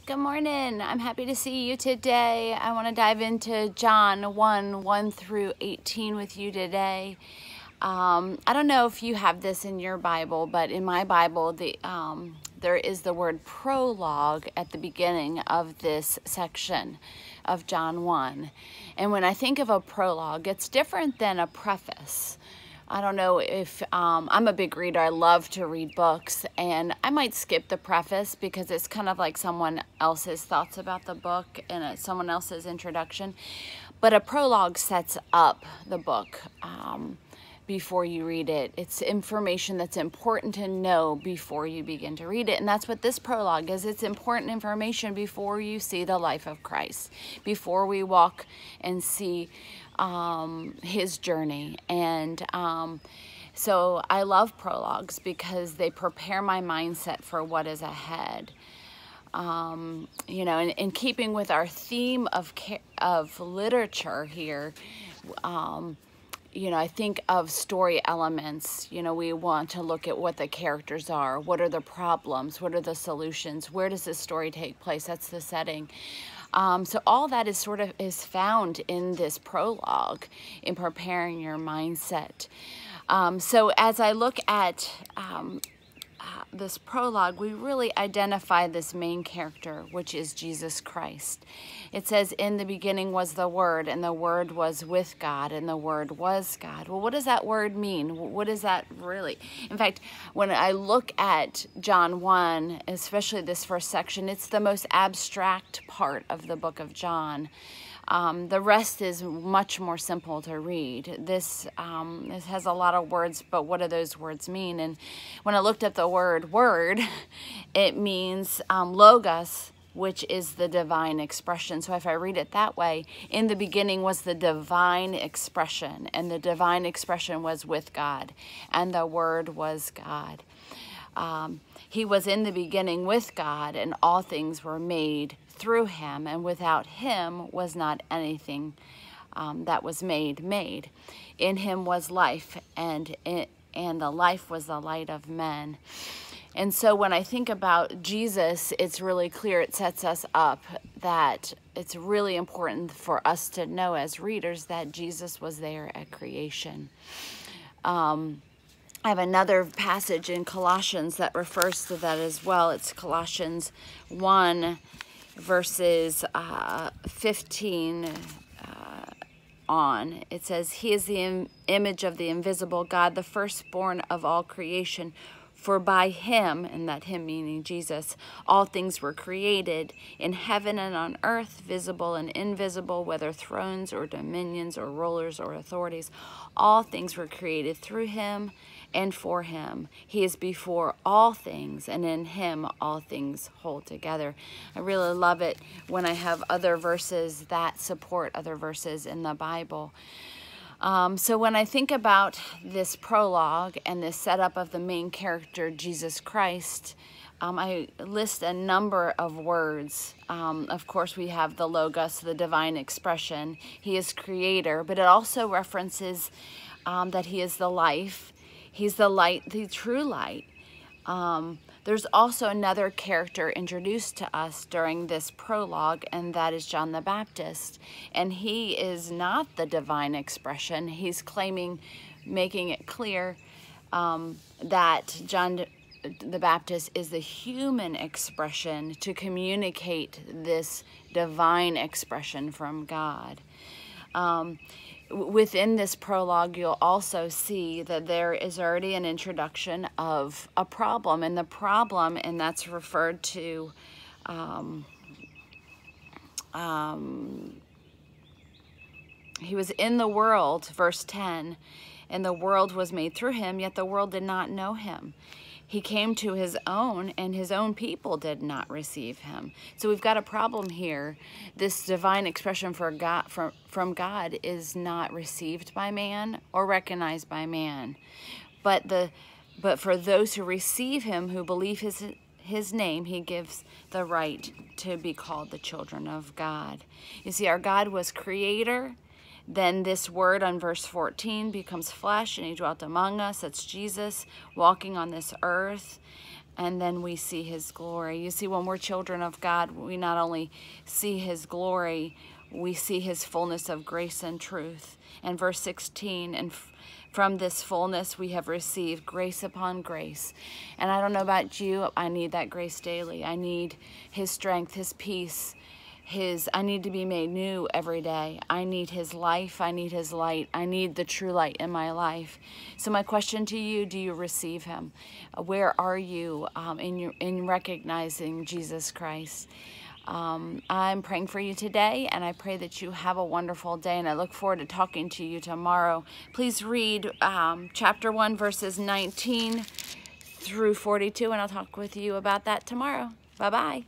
Good morning. I'm happy to see you today. I want to dive into John 1 through 18 with you today. I don't know if you have this in your Bible, but in my Bible, there is the word prologue at the beginning of this section of John 1. And when I think of a prologue, it's different than a preface. I don't know if I'm a big reader. I love to read books, and I might skip the preface because it's kind of like someone else's thoughts about the book and someone else's introduction. But a prologue sets up the book before you read it. It's information that's important to know before you begin to read it. And that's what this prologue is. It's important information before you see the life of Christ, before we walk and see his journey. And so I love prologues because they prepare my mindset for what is ahead. You know, in keeping with our theme of literature here, you know, I think of story elements. You know, we want to look at what the characters are, what are the problems, what are the solutions, where does the story take place, that's the setting. So all that is found in this prologue, in preparing your mindset. So as I look at this prologue, we really identify this main character, which is Jesus Christ. It says, in the beginning was the Word, and the Word was with God, and the Word was God. Well, what does that word mean? What is that really? In fact, when I look at John 1, especially this first section, it's the most abstract part of the book of John. The rest is much more simple to read. This has a lot of words, but what do those words mean? And when I looked up the word word, it means logos, which is the divine expression. So if I read it that way, in the beginning was the divine expression, and the divine expression was with God, and the Word was God. He was in the beginning with God, and all things were made through him, and without him was not anything that was made. In him was life, and the life was the light of men. And so when I think about Jesus, it's really clear, it sets us up that it's really important for us to know as readers that Jesus was there at creation. I have another passage in Colossians that refers to that as well. It's Colossians 1, verses 15 on. It says, he is the image of the invisible God, the firstborn of all creation. For by him, and that him meaning Jesus, all things were created in heaven and on earth, visible and invisible, whether thrones or dominions or rulers or authorities. All things were created through him and for him. He is before all things, and in him all things hold together. I really love it when I have other verses that support other verses in the Bible. So when I think about this prologue and this setup of the main character, Jesus Christ, I list a number of words. Of course, we have the Logos, the divine expression. He is creator, but it also references that he is the life. He's the light, the true light. There's also another character introduced to us during this prologue, and that is John the Baptist. And he is not the divine expression. He's claiming, making it clear that John the Baptist is the human expression to communicate this divine expression from God. Within this prologue, you'll also see that there is already an introduction of a problem, and the problem, and that's referred to he was in the world, verse 10, and the world was made through him, yet the world did not know him. He came to his own, and his own people did not receive him. So we've got a problem here. This divine expression from God is not received by man or recognized by man. But for those who receive him, who believe his name, he gives the right to be called the children of God. You see, our God was creator. Then this word on verse 14 becomes flesh, and he dwelt among us. That's Jesus walking on this earth. and then we see his glory. You see, when we're children of God, we not only see his glory, we see his fullness of grace and truth. And verse 16, and from this fullness we have received grace upon grace. And I don't know about you, I need that grace daily. I need his strength, his peace, I need to be made new every day. I need his life. I need his light. I need the true light in my life. So my question to you, do you receive him? Where are you in recognizing Jesus Christ? I'm praying for you today, and I pray that you have a wonderful day, and I look forward to talking to you tomorrow. Please read chapter 1, verses 19 through 42, and I'll talk with you about that tomorrow. Bye-bye.